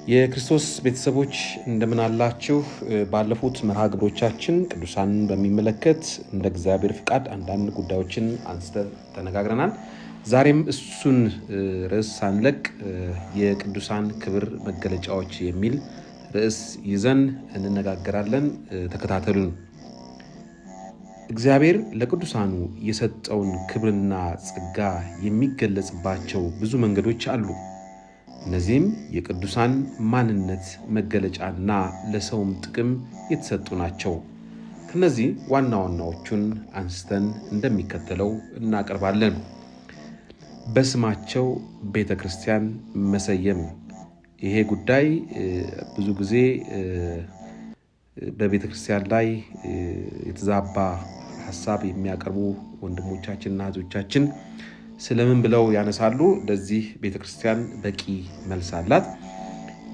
የክርስቶስ ቤተሰቦች እንደምን አላችሁ? ባለፉት መርሃ ግብሮቻችን ቅዱሳንን በሚመለከት እንደ እግዚአብሔር ፍቃድ አንዳንድ ጉዳዮችን አንስተን ተነጋግረናል። ዛሬም እሱን ርዕስ ሳንለቅ የቅዱሳን ክብር መገለጫዎች የሚል ርዕስ ይዘን እንነጋገራለን። ተከታተሉን። እግዚአብሔር ለቅዱሳኑ የሰጠውን ክብርና ጸጋ የሚገለጽባቸው ብዙ መንገዶች አሉ። እነዚህም የቅዱሳን ማንነት መገለጫና ለሰውም ጥቅም የተሰጡ ናቸው። ከነዚህ ዋና ዋናዎቹን አንስተን እንደሚከተለው እናቀርባለን። በስማቸው ቤተክርስቲያን መሰየም። ይሄ ጉዳይ ብዙ ጊዜ በቤተክርስቲያን ላይ የተዛባ ሐሳብ የሚያቀርቡ ወንድሞቻችንና እህቶቻችን ስለምን ብለው ያነሳሉ? ለዚህ ቤተክርስቲያን በቂ መልስ አላት።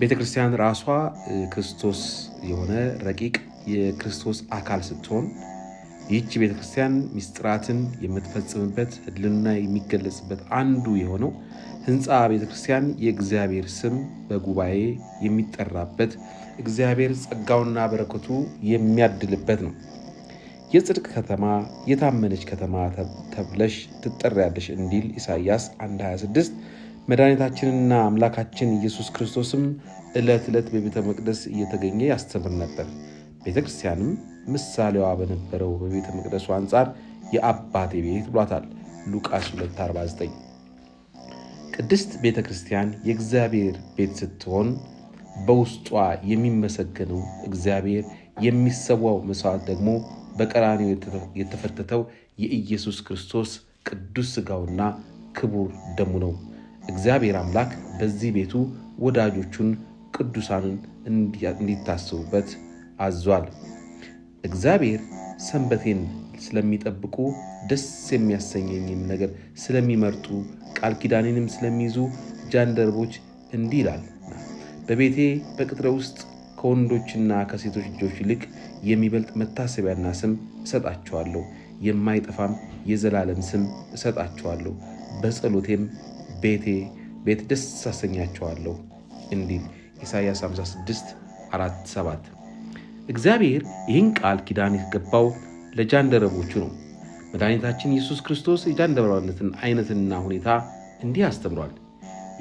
ቤተክርስቲያን ራሷ ክርስቶስ የሆነ ረቂቅ የክርስቶስ አካል ስትሆን ይህች ቤተክርስቲያን ምስጢራትን የምትፈጽምበት ሕልውና የሚገለጽበት አንዱ የሆነው ሕንፃ ቤተክርስቲያን የእግዚአብሔር ስም በጉባኤ የሚጠራበት እግዚአብሔር ጸጋውና በረከቱ የሚያድልበት ነው። የጽድቅ ከተማ፣ የታመነች ከተማ ተብለሽ ትጠሪያለሽ እንዲል ኢሳይያስ 1:26 መድኃኒታችንና አምላካችን ኢየሱስ ክርስቶስም ዕለት ዕለት በቤተ መቅደስ እየተገኘ ያስተምር ነበር። ቤተ ክርስቲያንም ምሳሌዋ በነበረው በቤተ መቅደሱ አንጻር የአባቴ ቤት ብሏታል። ሉቃስ 2:49። ቅድስት ቤተ ክርስቲያን የእግዚአብሔር ቤት ስትሆን በውስጧ የሚመሰገነው እግዚአብሔር፣ የሚሰዋው መስዋዕት ደግሞ በቀራንዮ የተፈተተው የኢየሱስ ክርስቶስ ቅዱስ ሥጋውና ክቡር ደሙ ነው። እግዚአብሔር አምላክ በዚህ ቤቱ ወዳጆቹን ቅዱሳንን እንዲታስቡበት አዟል። እግዚአብሔር ሰንበቴን ስለሚጠብቁ ደስ የሚያሰኘኝም ነገር ስለሚመርጡ ቃል ኪዳኔንም ስለሚይዙ ጃንደረቦች እንዲህ ይላል፣ በቤቴ በቅጥረ ውስጥ ከወንዶችና ከሴቶች ልጆች ይልቅ የሚበልጥ መታሰቢያና ስም እሰጣቸዋለሁ፣ የማይጠፋም የዘላለም ስም እሰጣቸዋለሁ፣ በጸሎቴም ቤት ደስ አሰኛቸዋለሁ እንዲል ኢሳይያስ 56:4-7። እግዚአብሔር ይህን ቃል ኪዳን የተገባው ለጃንደረቦቹ ነው። መድኃኒታችን ኢየሱስ ክርስቶስ የጃንደረባነትን አይነትና ሁኔታ እንዲህ አስተምሯል።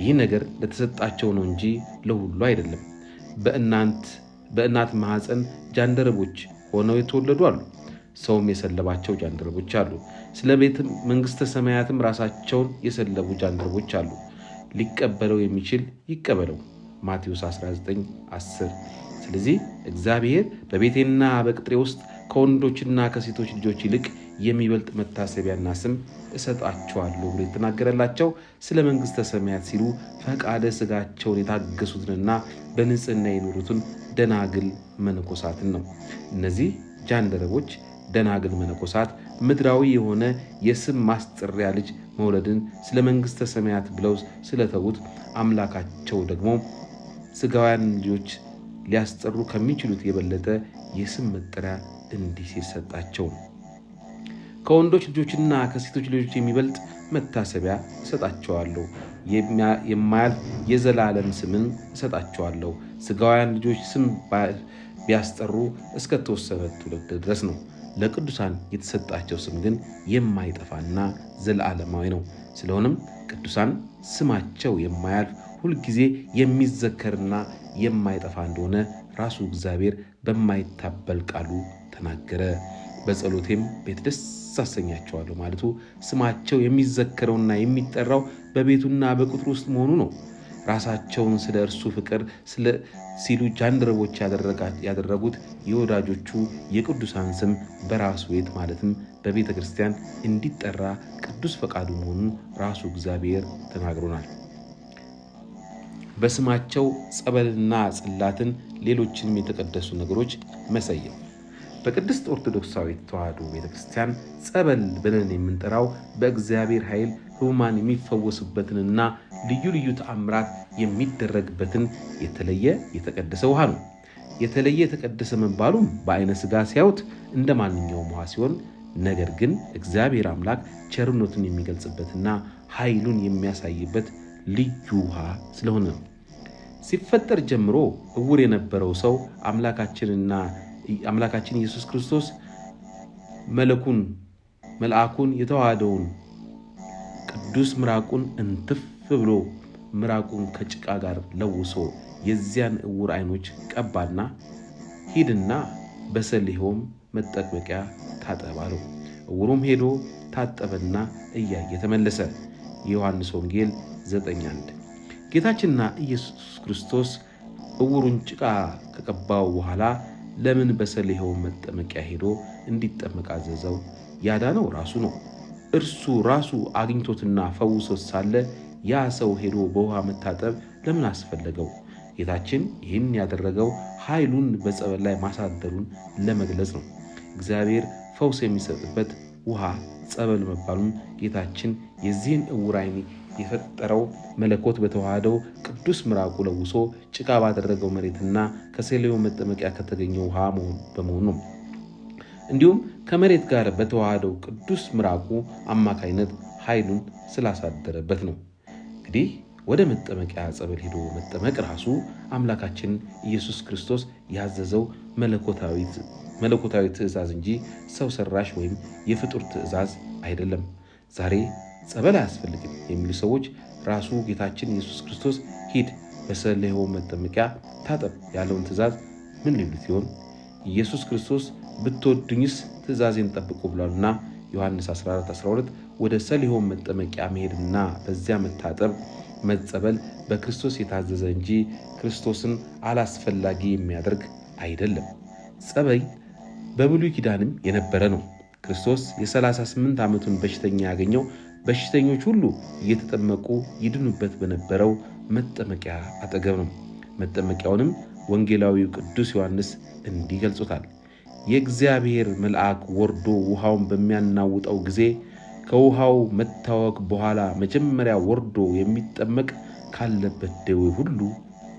ይህ ነገር ለተሰጣቸው ነው እንጂ ለሁሉ አይደለም። በእናት ማኅፀን ጃንደረቦች ሆነው የተወለዱ አሉ። ሰውም የሰለባቸው ጃንደረቦች አሉ። ስለ ቤተ መንግሥተ ሰማያትም ራሳቸውን የሰለቡ ጃንደረቦች አሉ። ሊቀበለው የሚችል ይቀበለው። ማቴዎስ 19:10። ስለዚህ እግዚአብሔር በቤቴና በቅጥሬ ውስጥ ከወንዶችና ከሴቶች ልጆች ይልቅ የሚበልጥ መታሰቢያና ስም እሰጣቸዋለሁ ብሎ የተናገረላቸው ስለ መንግሥተ ሰማያት ሲሉ ፈቃደ ሥጋቸውን የታገሱትንና በንጽሕና የኖሩትን ደናግል መነኮሳትን ነው። እነዚህ ጃንደረቦች ደናግል መነኮሳት ምድራዊ የሆነ የስም ማስጠሪያ ልጅ መውለድን ስለ መንግሥተ ሰማያት ብለው ስለተዉት አምላካቸው ደግሞ ሥጋውያን ልጆች ሊያስጠሩ ከሚችሉት የበለጠ የስም መጠሪያ እንዲህ ሲል ሰጣቸው። ከወንዶች ልጆችና ከሴቶች ልጆች የሚበልጥ መታሰቢያ እሰጣቸዋለሁ፣ የማያልፍ የዘላለም ስምን እሰጣቸዋለሁ። ሥጋውያን ልጆች ስም ቢያስጠሩ እስከ ተወሰነ ትውልድ ድረስ ነው። ለቅዱሳን የተሰጣቸው ስም ግን የማይጠፋና ዘላለማዊ ነው። ስለሆነም ቅዱሳን ስማቸው የማያልፍ ሁልጊዜ የሚዘከርና የማይጠፋ እንደሆነ ራሱ እግዚአብሔር በማይታበል ቃሉ ተናገረ። በጸሎቴም ቤት ደስ አሰኛቸዋለሁ ማለቱ ስማቸው የሚዘከረውና የሚጠራው በቤቱና በቅጥሩ ውስጥ መሆኑ ነው። ራሳቸውን ስለ እርሱ ፍቅር ሲሉ ጃንደረቦች ያደረጉት የወዳጆቹ የቅዱሳን ስም በራሱ ቤት ማለትም በቤተ ክርስቲያን እንዲጠራ ቅዱስ ፈቃዱ መሆኑን ራሱ እግዚአብሔር ተናግሮናል። በስማቸው ጸበልና ጽላትን፣ ሌሎችንም የተቀደሱ ነገሮች መሰየም። በቅድስት ኦርቶዶክሳዊት ተዋሕዶ ቤተክርስቲያን ጸበል ብለን የምንጠራው በእግዚአብሔር ኃይል ሕሙማን የሚፈወሱበትንና ልዩ ልዩ ተአምራት የሚደረግበትን የተለየ የተቀደሰ ውሃ ነው። የተለየ የተቀደሰ መባሉም በአይነ ሥጋ ሲያዩት እንደ ማንኛውም ውሃ ሲሆን፣ ነገር ግን እግዚአብሔር አምላክ ቸርነቱን የሚገልጽበትና ኃይሉን የሚያሳይበት ልዩ ውሃ ስለሆነ ነው። ሲፈጠር ጀምሮ እውር የነበረው ሰው አምላካችን ኢየሱስ ክርስቶስ መልአኩን የተዋሃደውን ቅዱስ ምራቁን እንትፍ ብሎ ምራቁን ከጭቃ ጋር ለውሶ የዚያን እውር አይኖች ቀባና ሂድና በሰሊሆም መጠመቂያ ታጠብ አለው። እውሩም ሄዶ ታጠበና እያየ ተመለሰ። የዮሐንስ ወንጌል 9:1። ጌታችንና ኢየሱስ ክርስቶስ እውሩን ጭቃ ከቀባው በኋላ ለምን በሰሊሆም መጠመቂያ ሄዶ እንዲጠመቅ አዘዘው? ያዳነው ራሱ ነው። እርሱ ራሱ አግኝቶትና ፈውሶት ሳለ ያ ሰው ሄዶ በውሃ መታጠብ ለምን አስፈለገው? ጌታችን ይህን ያደረገው ኃይሉን በጸበል ላይ ማሳደሩን ለመግለጽ ነው። እግዚአብሔር ፈውስ የሚሰጥበት ውሃ ጸበል መባሉን ጌታችን የዚህን እውር ዓይን የፈጠረው መለኮት በተዋሃደው ቅዱስ ምራቁ ለውሶ ጭቃ ባደረገው መሬትና ከሰሊሆም መጠመቂያ ከተገኘው ውሃ በመሆኑ ነው። እንዲሁም ከመሬት ጋር በተዋሃደው ቅዱስ ምራቁ አማካይነት ኃይሉን ስላሳደረበት ነው። እንግዲህ ወደ መጠመቂያ ጸበል ሄዶ መጠመቅ ራሱ አምላካችን ኢየሱስ ክርስቶስ ያዘዘው መለኮታዊ ትእዛዝ እንጂ ሰው ሰራሽ ወይም የፍጡር ትእዛዝ አይደለም። ዛሬ ጸበል አያስፈልግም የሚሉ ሰዎች ራሱ ጌታችን ኢየሱስ ክርስቶስ ሂድ በሰሊሆም መጠመቂያ ታጠብ ያለውን ትእዛዝ ምን ሊሉት ይሆን? ኢየሱስ ክርስቶስ ብትወዱኝስ ትእዛዜን ጠብቁ ብሏልና ዮሐንስ 14:12 ወደ ሰሊሆም መጠመቂያ መሄድና በዚያ መጸበል በክርስቶስ የታዘዘ እንጂ ክርስቶስን አላስፈላጊ የሚያደርግ አይደለም። ጸበል በብሉይ ኪዳንም የነበረ ነው። ክርስቶስ የ38 ዓመቱን በሽተኛ ያገኘው በሽተኞች ሁሉ እየተጠመቁ ይድኑበት በነበረው መጠመቂያ አጠገብ ነው። መጠመቂያውንም ወንጌላዊው ቅዱስ ዮሐንስ እንዲህ ገልጾታል። የእግዚአብሔር መልአክ ወርዶ ውሃውን በሚያናውጠው ጊዜ ከውሃው መታወክ በኋላ መጀመሪያ ወርዶ የሚጠመቅ ካለበት ደዌ ሁሉ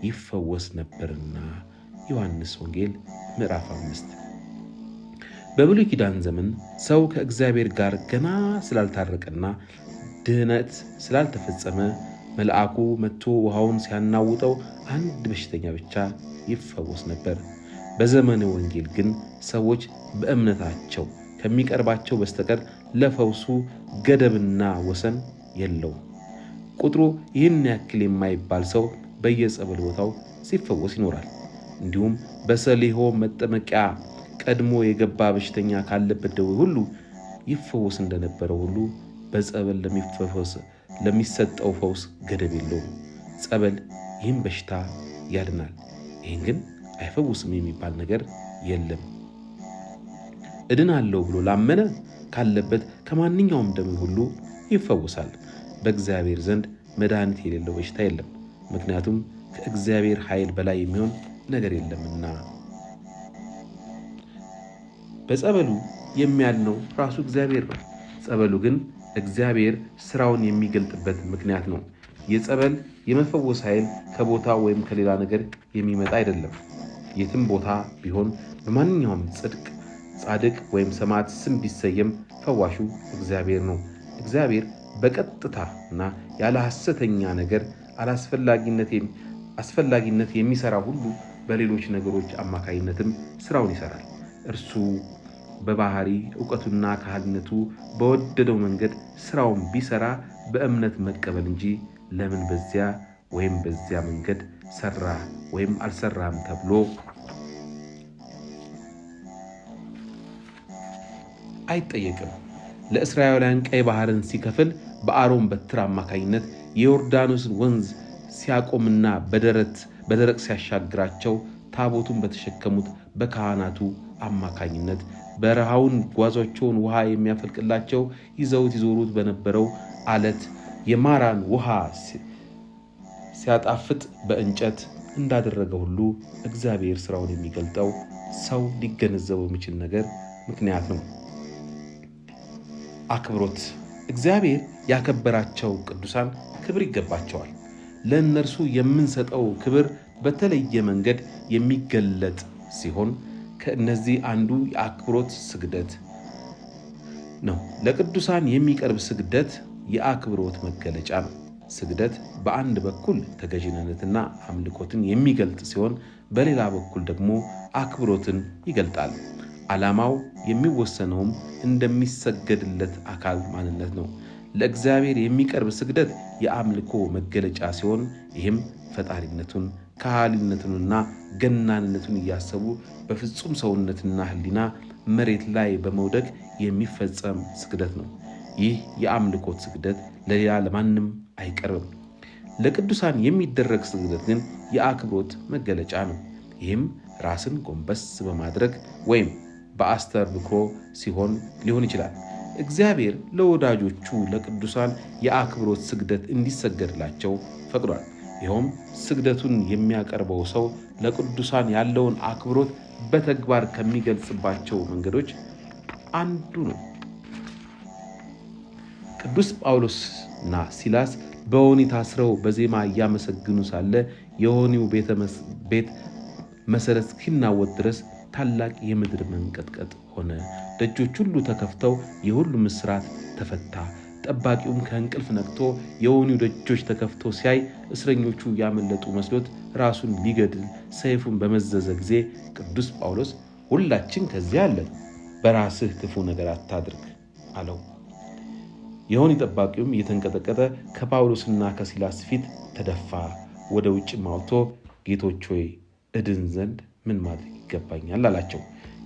ይፈወስ ነበርና። ዮሐንስ ወንጌል ምዕራፍ 5። በብሉይ ኪዳን ዘመን ሰው ከእግዚአብሔር ጋር ገና ስላልታረቀና ድህነት ስላልተፈጸመ መልአኩ መጥቶ ውሃውን ሲያናውጠው አንድ በሽተኛ ብቻ ይፈወስ ነበር። በዘመነ ወንጌል ግን ሰዎች በእምነታቸው ከሚቀርባቸው በስተቀር ለፈውሱ ገደብና ወሰን የለውም። ቁጥሩ ይህን ያክል የማይባል ሰው በየጸበል ቦታው ሲፈወስ ይኖራል። እንዲሁም በሰሊሆም መጠመቂያ ቀድሞ የገባ በሽተኛ ካለበት ደዌ ሁሉ ይፈወስ እንደነበረው ሁሉ በጸበል ለሚሰጠው ፈውስ ገደብ የለውም። ጸበል ይህን በሽታ ያድናል፣ ይህን ግን አይፈውስም የሚባል ነገር የለም። እድናለሁ ብሎ ላመነ ካለበት ከማንኛውም ደዌ ሁሉ ይፈወሳል። በእግዚአብሔር ዘንድ መድኃኒት የሌለው በሽታ የለም፣ ምክንያቱም ከእግዚአብሔር ኃይል በላይ የሚሆን ነገር የለምና። በጸበሉ የሚያድነው ራሱ እግዚአብሔር ነው። ጸበሉ ግን እግዚአብሔር ስራውን የሚገልጥበት ምክንያት ነው። የጸበል የመፈወስ ኃይል ከቦታ ወይም ከሌላ ነገር የሚመጣ አይደለም። የትም ቦታ ቢሆን በማንኛውም ጻድቅ ወይም ሰማዕት ስም ቢሰየም ፈዋሹ እግዚአብሔር ነው። እግዚአብሔር በቀጥታና ያለ ሐሰተኛ ነገር አስፈላጊነት የሚሰራ ሁሉ በሌሎች ነገሮች አማካይነትም ስራውን ይሰራል። እርሱ በባህሪ ዕውቀቱና ካህሊነቱ በወደደው መንገድ ስራውን ቢሰራ በእምነት መቀበል እንጂ ለምን በዚያ ወይም በዚያ መንገድ ሰራ ወይም አልሰራም ተብሎ አይጠየቅም። ለእስራኤላውያን ቀይ ባህርን ሲከፍል በአሮን በትር አማካኝነት የዮርዳኖስን ወንዝ ሲያቆምና በደረቅ ሲያሻግራቸው ታቦቱን በተሸከሙት በካህናቱ አማካኝነት በረሃውን ጓዟቸውን ውሃ የሚያፈልቅላቸው ይዘውት ይዞሩት በነበረው አለት የማራን ውሃ ሲያጣፍጥ በእንጨት እንዳደረገ ሁሉ እግዚአብሔር ስራውን የሚገልጠው ሰው ሊገነዘበው የሚችል ነገር ምክንያት ነው። አክብሮት። እግዚአብሔር ያከበራቸው ቅዱሳን ክብር ይገባቸዋል። ለእነርሱ የምንሰጠው ክብር በተለየ መንገድ የሚገለጥ ሲሆን ከእነዚህ አንዱ የአክብሮት ስግደት ነው። ለቅዱሳን የሚቀርብ ስግደት የአክብሮት መገለጫ ነው። ስግደት በአንድ በኩል ተገዥነትና አምልኮትን የሚገልጥ ሲሆን በሌላ በኩል ደግሞ አክብሮትን ይገልጣል። ዓላማው የሚወሰነውም እንደሚሰገድለት አካል ማንነት ነው። ለእግዚአብሔር የሚቀርብ ስግደት የአምልኮ መገለጫ ሲሆን ይህም ፈጣሪነቱን ከሃሊነቱንና ገናንነቱን እያሰቡ በፍጹም ሰውነትና ሕሊና መሬት ላይ በመውደቅ የሚፈጸም ስግደት ነው። ይህ የአምልኮት ስግደት ለሌላ ለማንም አይቀርብም። ለቅዱሳን የሚደረግ ስግደት ግን የአክብሮት መገለጫ ነው። ይህም ራስን ጎንበስ በማድረግ ወይም በአስተርብኮ ሲሆን ሊሆን ይችላል። እግዚአብሔር ለወዳጆቹ ለቅዱሳን የአክብሮት ስግደት እንዲሰገድላቸው ፈቅዷል። ይኸውም ስግደቱን የሚያቀርበው ሰው ለቅዱሳን ያለውን አክብሮት በተግባር ከሚገልጽባቸው መንገዶች አንዱ ነው። ቅዱስ ጳውሎስና ሲላስ በወህኒ ታስረው በዜማ እያመሰግኑ ሳለ የወህኒው ቤት መሰረት እስኪናወጥ ድረስ ታላቅ የምድር መንቀጥቀጥ ሆነ። ደጆች ሁሉ ተከፍተው የሁሉም እስራት ተፈታ። ጠባቂውም ከእንቅልፍ ነቅቶ የወህኒው ደጆች ተከፍተው ሲያይ እስረኞቹ ያመለጡ መስሎት ራሱን ሊገድል ሰይፉን በመዘዘ ጊዜ ቅዱስ ጳውሎስ ሁላችን ከዚያ አለን፣ በራስህ ክፉ ነገር አታድርግ አለው። የወህኒ ጠባቂውም እየተንቀጠቀጠ ከጳውሎስና ከሲላስ ፊት ተደፋ። ወደ ውጭም አውጥቶ ጌቶች ሆይ እድን ዘንድ ምን ማድረግ ይገባኛል አላቸው።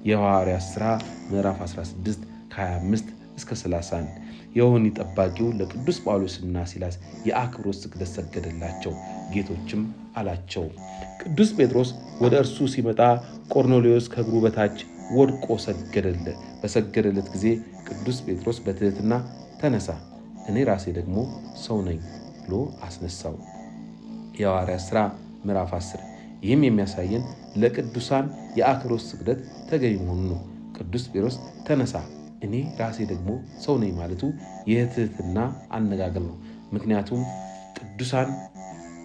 የሐዋርያት ሥራ ምዕራፍ 16 ከ25 እስከ 31። የወህኒ ጠባቂው ለቅዱስ ጳውሎስና ሲላስ የአክብሮት ስግደት ሰገደላቸው። ጌቶችም አላቸው። ቅዱስ ጴጥሮስ ወደ እርሱ ሲመጣ ቆርኔሌዎስ ከእግሩ በታች ወድቆ ሰገደለት። በሰገደለት ጊዜ ቅዱስ ጴጥሮስ በትሕትና ተነሳ፣ እኔ ራሴ ደግሞ ሰው ነኝ ብሎ አስነሳው። የሐዋርያት ሥራ ምዕራፍ 10። ይህም የሚያሳየን ለቅዱሳን የአክብሮት ስግደት ተገቢ መሆኑ ነው። ቅዱስ ጴጥሮስ ተነሳ እኔ ራሴ ደግሞ ሰው ነኝ ማለቱ የትሕትና አነጋገር ነው። ምክንያቱም ቅዱሳን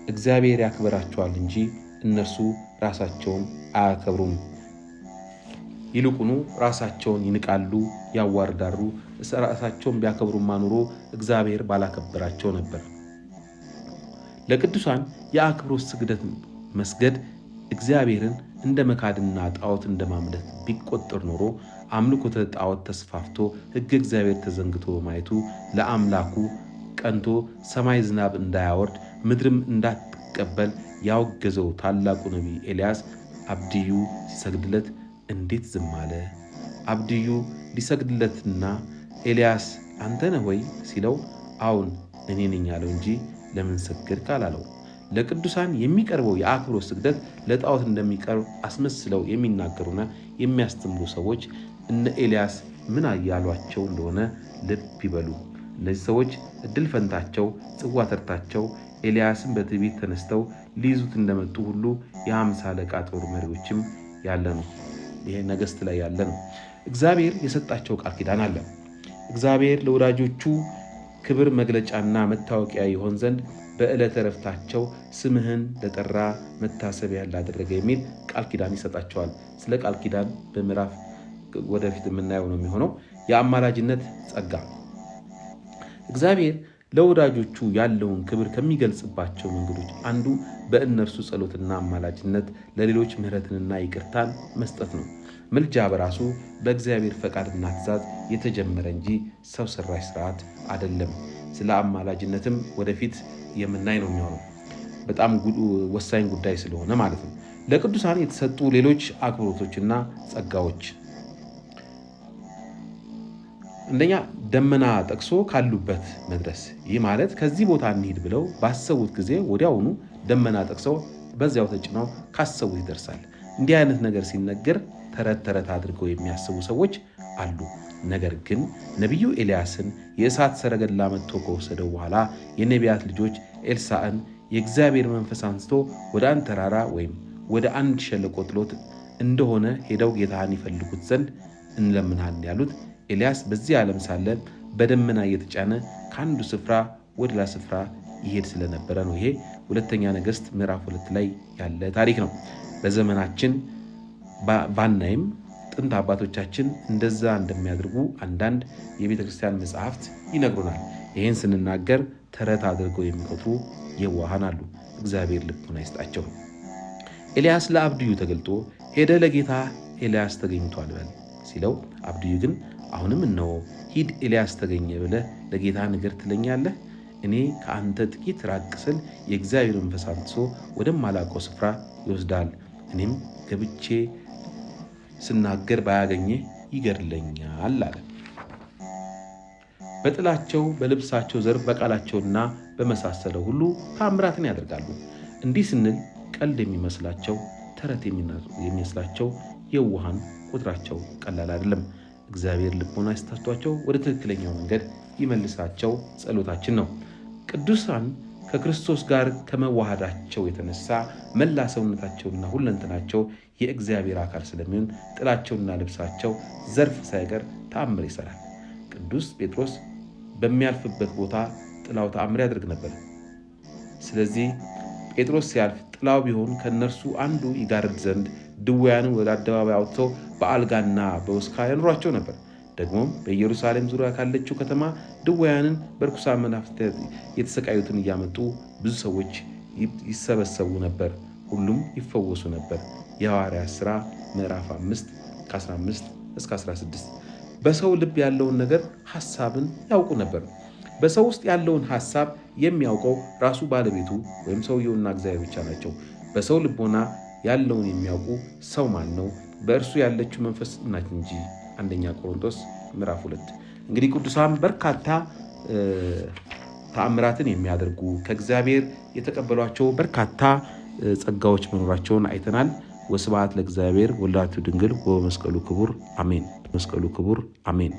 እግዚአብሔር ያክብራቸዋል እንጂ እነርሱ ራሳቸውን አያከብሩም። ይልቁኑ ራሳቸውን ይንቃሉ፣ ያዋርዳሉ። ራሳቸውን ቢያከብሩማ ኑሮ እግዚአብሔር ባላከበራቸው ነበር። ለቅዱሳን የአክብሮት ስግደት መስገድ እግዚአብሔርን እንደ መካድና ጣዖት እንደ ማምለክ ቢቆጠር ኖሮ አምልኮተ ጣዖት ተስፋፍቶ ሕገ እግዚአብሔር ተዘንግቶ በማየቱ ለአምላኩ ቀንቶ ሰማይ ዝናብ እንዳያወርድ ምድርም እንዳትቀበል ያወገዘው ታላቁ ነቢይ ኤልያስ አብድዩ ሲሰግድለት እንዴት ዝም አለ? አብድዩ ሊሰግድለትና ኤልያስ አንተ ነህ ወይ ሲለው አዎን እኔ ነኝ አለው እንጂ ለምን ሰገድክ አላለው። ለቅዱሳን የሚቀርበው የአክብሮት ስግደት ለጣዖት እንደሚቀርብ አስመስለው የሚናገሩና የሚያስተምሩ ሰዎች እነ ኤልያስ ምን ያሏቸው እንደሆነ ልብ ይበሉ። እነዚህ ሰዎች እድል ፈንታቸው፣ ጽዋ ተርታቸው ኤልያስን በትዕቢት ተነስተው ሊይዙት እንደመጡ ሁሉ የ50 አለቃ ጦር መሪዎችም ያለ ነው። ይሄ ነገሥት ላይ ያለ ነው። እግዚአብሔር የሰጣቸው ቃል ኪዳን አለ። እግዚአብሔር ለወዳጆቹ ክብር መግለጫና መታወቂያ ይሆን ዘንድ በዕለተ ዕረፍታቸው ስምህን ለጠራ መታሰቢያ ላደረገ የሚል ቃል ኪዳን ይሰጣቸዋል። ስለ ቃል ኪዳን በምዕራፍ ወደፊት የምናየው ነው የሚሆነው። የአማላጅነት ጸጋ እግዚአብሔር ለወዳጆቹ ያለውን ክብር ከሚገልጽባቸው መንገዶች አንዱ በእነርሱ ጸሎትና አማላጅነት ለሌሎች ምሕረትንና ይቅርታን መስጠት ነው። ምልጃ በራሱ በእግዚአብሔር ፈቃድና ትእዛዝ የተጀመረ እንጂ ሰው ሰራሽ ስርዓት አይደለም። ስለ አማላጅነትም ወደፊት የምናይ ነው የሚሆነው። በጣም ወሳኝ ጉዳይ ስለሆነ ማለት ነው። ለቅዱሳን የተሰጡ ሌሎች አክብሮቶችና ጸጋዎች አንደኛ ደመና ጠቅሶ ካሉበት መድረስ። ይህ ማለት ከዚህ ቦታ እንሂድ ብለው ባሰቡት ጊዜ ወዲያውኑ ደመና ጠቅሰው በዚያው ተጭነው ካሰቡት ይደርሳል። እንዲህ አይነት ነገር ሲነገር ተረት አድርገው የሚያስቡ ሰዎች አሉ። ነገር ግን ነቢዩ ኤልያስን የእሳት ሰረገላ መጥቶ ከወሰደው በኋላ የነቢያት ልጆች ኤልሳዕን የእግዚአብሔር መንፈስ አንስቶ ወደ አንድ ተራራ ወይም ወደ አንድ ሸለቆ ጥሎት እንደሆነ ሄደው ጌታህን ይፈልጉት ዘንድ እንለምንሃለን ያሉት ኤልያስ በዚህ ዓለም ሳለ በደመና እየተጫነ ከአንዱ ስፍራ ወደ ሌላ ስፍራ ይሄድ ስለነበረ ነው። ይሄ ሁለተኛ ነገሥት ምዕራፍ 2 ላይ ያለ ታሪክ ነው። በዘመናችን ባናይም ጥንት አባቶቻችን እንደዛ እንደሚያደርጉ አንዳንድ የቤተ ክርስቲያን መጽሐፍት ይነግሩናል። ይህን ስንናገር ተረት አድርገው የሚቆጥሩ የዋሃን አሉ። እግዚአብሔር ልቡን አይስጣቸው። ኤልያስ ለአብድዩ ተገልጦ ሄደ ለጌታ ኤልያስ ተገኝቷል በል ሲለው፣ አብድዩ ግን አሁንም እነሆ ሂድ ኤልያስ ተገኘ ብለህ ለጌታ ንገር ትለኛለህ? እኔ ከአንተ ጥቂት ራቅ ስል የእግዚአብሔር መንፈስ አንጥሶ ወደማላውቀው ስፍራ ይወስዳል። እኔም ገብቼ ስናገር ባያገኘ ይገድለኛል አለ። በጥላቸው በልብሳቸው ዘርፍ በቃላቸውና በመሳሰለው ሁሉ ተአምራትን ያደርጋሉ። እንዲህ ስንል ቀልድ የሚመስላቸው ተረት የሚመስላቸው የዋሃን ቁጥራቸው ቀላል አይደለም። እግዚአብሔር ልቦና ያስታቷቸው ወደ ትክክለኛው መንገድ ይመልሳቸው ጸሎታችን ነው። ቅዱሳን ከክርስቶስ ጋር ከመዋሃዳቸው የተነሳ መላ ሰውነታቸውና ሁለንተናቸው የእግዚአብሔር አካል ስለሚሆን ጥላቸውና ልብሳቸው ዘርፍ ሳይቀር ተአምር ይሰራል። ቅዱስ ጴጥሮስ በሚያልፍበት ቦታ ጥላው ተአምር ያደርግ ነበር። ስለዚህ ጴጥሮስ ሲያልፍ ጥላው ቢሆን ከእነርሱ አንዱ ይጋርድ ዘንድ ድውያንን ወደ አደባባይ አውጥተው በአልጋና በውስካ ያኑሯቸው ነበር። ደግሞም በኢየሩሳሌም ዙሪያ ካለችው ከተማ ድውያንን በርኩሳን መናፍስት የተሰቃዩትን እያመጡ ብዙ ሰዎች ይሰበሰቡ ነበር፣ ሁሉም ይፈወሱ ነበር። የሐዋርያት ሥራ ምዕራፍ 5 ከ15 እስከ 16። በሰው ልብ ያለውን ነገር ሐሳብን ያውቁ ነበር። በሰው ውስጥ ያለውን ሐሳብ የሚያውቀው ራሱ ባለቤቱ ወይም ሰውየውና እግዚአብሔር ብቻ ናቸው። በሰው ልቦና ያለውን የሚያውቁ ሰው ማን ነው? በእርሱ ያለችው መንፈስ ናት እንጂ። አንደኛ ቆሮንቶስ ምዕራፍ 2። እንግዲህ ቅዱሳን በርካታ ተአምራትን የሚያደርጉ ከእግዚአብሔር የተቀበሏቸው በርካታ ጸጋዎች መኖራቸውን አይተናል። ወስብሐት ለእግዚአብሔር ወለወላዲቱ ድንግል ወበመስቀሉ ክቡር አሜን። መስቀሉ ክቡር አሜን።